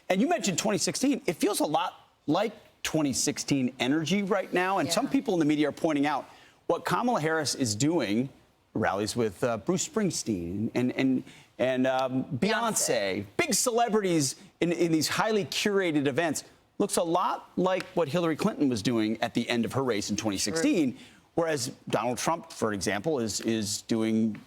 And you mentioned 2016. It feels a lot like 2016 energy right now. And some people in the media are pointing out what Kamala Harris is doing, rallies with Bruce Springsteen and Beyonce, big celebrities in these highly curated events, looks a lot like what Hillary Clinton was doing at the end of her race in 2016. True. Whereas Donald Trump, for example, is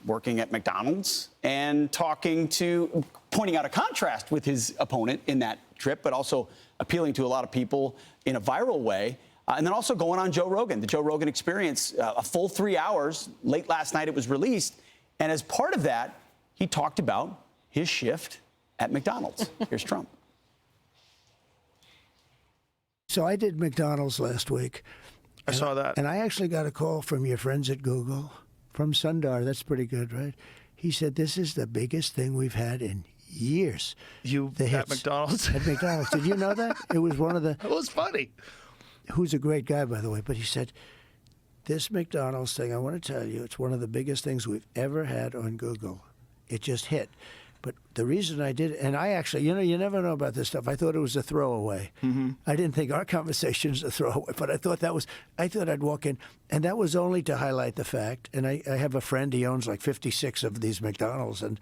working at McDonald's and pointing out a contrast with his opponent in that trip, but also appealing to a lot of people in a viral way. And then also going on Joe Rogan, the Joe Rogan Experience, a full 3 hours. Late last night it was released. And as part of that, he talked about his shift at McDonald's. Here's Trump. So I did McDonald's last week. I saw that. And I actually got a call from your friends at Google, from Sundar. That's pretty good, right? He said, this is the biggest thing we've had in years. You at McDonald's? At McDonald's. Did you know that? It was one of the... It was funny. Who's a great guy, by the way. But he said, this McDonald's thing, I want to tell you, it's one of the biggest things we've ever had on Google. It just hit. But the reason I did it, and I actually, you never know about this stuff. I thought it was a throwaway. Mm-hmm. I didn't think our conversation was a throwaway, but I thought I'd walk in, and that was only to highlight the fact. And I have a friend, he owns like 56 of these McDonald's, and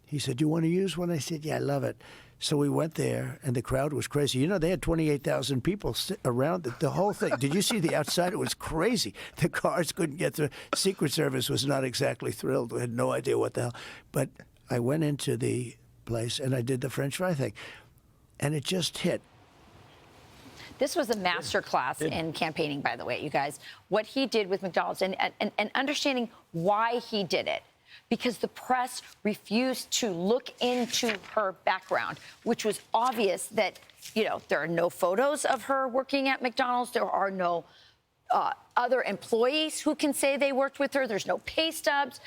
he said, "Do you want to use one?" I said, "Yeah, I love it." So we went there, and the crowd was crazy. They had 28,000 people around the whole thing. Did you see the outside? It was crazy. The cars couldn't get through. Secret Service was not exactly thrilled. We had no idea what the hell. But I went into the place, and I did the French fry thing, and it just hit. This was a masterclass in campaigning, by the way, you guys. What he did with McDonald's and understanding why he did it. Because the press refused to look into her background, which was obvious that, there are no photos of her working at McDonald's. There are no other employees who can say they worked with her. There's no pay stubs.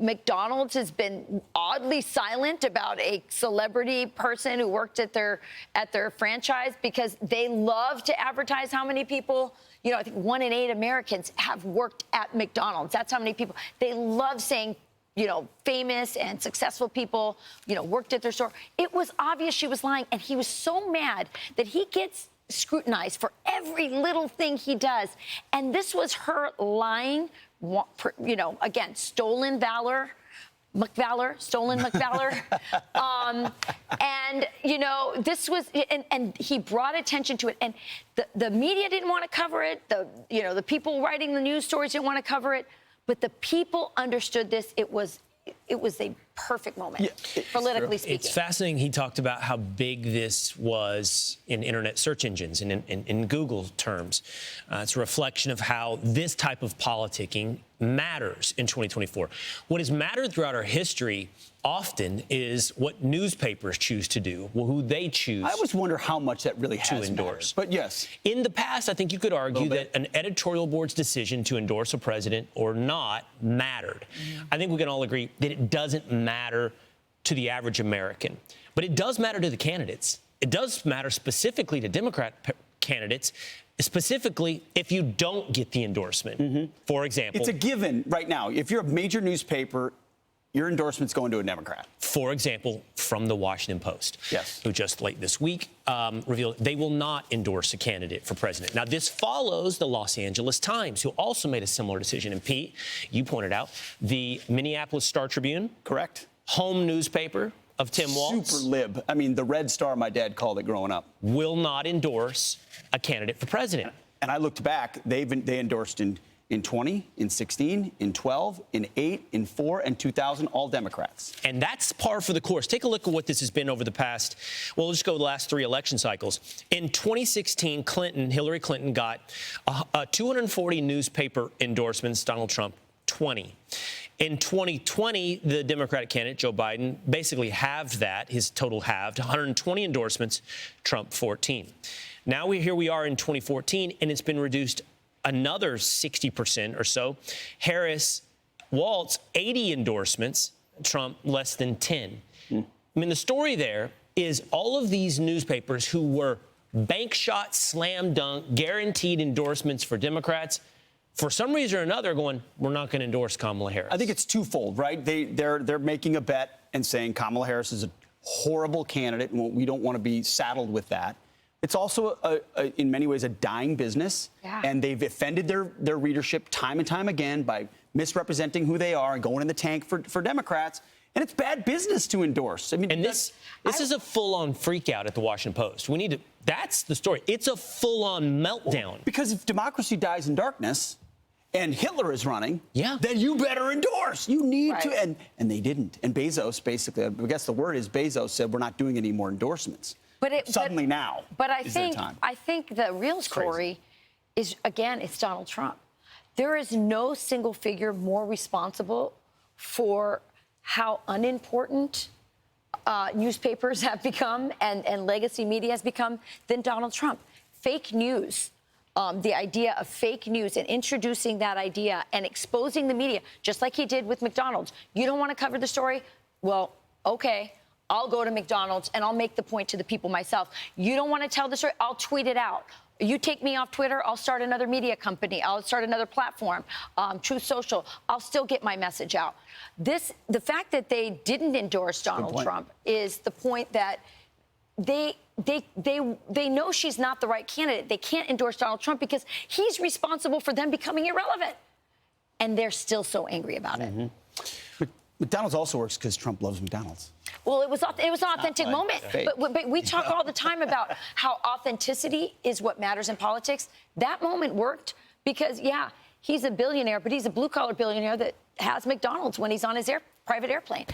McDonald's has been oddly silent about a celebrity person who worked at their franchise because they love to advertise how many people. I think 1 in 8 Americans have worked at McDonald's. That's how many people. They love saying, famous and successful people, worked at their store. It was obvious she was lying, and he was so mad that he gets scrutinized for every little thing he does. And this was her lying, again, stolen valor. Stolen McValor. This was, and he brought attention to it. And the media didn't want to cover it. The people writing the news stories didn't want to cover it. But the people understood this. It was a perfect moment, politically speaking. It's fascinating. He talked about how big this was in internet search engines and in Google terms. It's a reflection of how this type of politicking matters in 2024. What has mattered throughout our history often is what newspapers choose to do, who they choose. I always wonder how much that really has to endorse. Mattered. But yes, in the past, I think you could argue that an editorial board's decision to endorse a president or not mattered. I think we can all agree that it doesn't matter to the average American, but it does matter to the candidates. It does matter specifically to Democrat candidates, specifically if you don't get the endorsement. For example, it's a given right now. If you're a major newspaper, your endorsement's going to a Democrat. For example, from the Washington Post, who just late this week revealed they will not endorse a candidate for president. Now, this follows the Los Angeles Times, who also made a similar decision. And Pete, you pointed out the Minneapolis Star-Tribune, correct, home newspaper of Tim Walz. Super lib. I mean, the Red Star, my dad called it growing up. Will not endorse a candidate for president. And I looked back, they endorsed in 20, in 16, in 12, in 8, in 4, and 2000, all Democrats. And that's par for the course. Take a look at what this has been over the past, we'll just go the last 3 election cycles. In 2016, Hillary Clinton got 240 newspaper endorsements, Donald Trump 20. In 2020, the Democratic candidate, Joe Biden, basically halved that, his total halved, 120 endorsements, Trump 14. Now here we are in 2014, and it's been reduced another 60% or so. Harris, Walz, 80 endorsements, Trump less than 10. I mean, the story there is all of these newspapers who were bank shot, slam dunk, guaranteed endorsements for Democrats, for some reason or another going, we're not going to endorse Kamala Harris. I think it's twofold, right? They're making a bet and saying Kamala Harris is a horrible candidate, and we don't want to be saddled with that. It's also, in many ways, a dying business, and they've offended their readership time and time again by misrepresenting who they are and going in the tank for Democrats. And it's bad business to endorse. I mean, and this is a full-on freakout at the Washington Post. We need to. That's the story. It's a full-on meltdown. Because if democracy dies in darkness, and Hitler is running, then you better endorse. You need to, and they didn't. And Bezos, basically, I guess the word is Bezos said we're not doing any more endorsements. Suddenly now. But I think the real story is, again, it's Donald Trump. There is no single figure more responsible for how unimportant newspapers have become and legacy media has become than Donald Trump. Fake news, the idea of fake news and introducing that idea and exposing the media, just like he did with McDonald's. You don't want to cover the story? Well, okay. I'll go to McDonald's and I'll make the point to the people myself. You don't want to tell the story? I'll tweet it out. You take me off Twitter, I'll start another media company. I'll start another platform, Truth Social. I'll still get my message out. The fact that they didn't endorse Donald Trump is the point that they know she's not the right candidate. They can't endorse Donald Trump because he's responsible for them becoming irrelevant. And they're still so angry about it. But McDonald's also works because Trump loves McDonald's. Well, it was an authentic moment. But we talk all the time about how authenticity is what matters in politics. That moment worked because, he's a billionaire, but he's a blue-collar billionaire that has McDonald's when he's on his private airplane.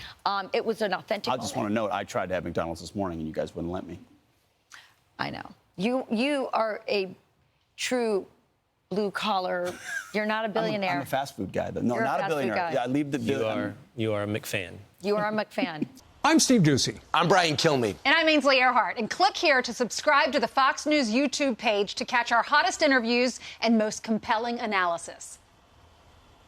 It was an authentic moment. I just want to note, I tried to have McDonald's this morning, and you guys wouldn't let me. I know. You are a true blue-collar. You're not a billionaire. I'm a fast food guy, though. No, You're not a a billionaire. fast food guy. I leave the. You are a McFan. You are a McFan. I'm Steve Doocy. I'm Brian Kilmeade. And I'm Ainsley Earhart. And click here to subscribe to the Fox News YouTube page to catch our hottest interviews and most compelling analysis.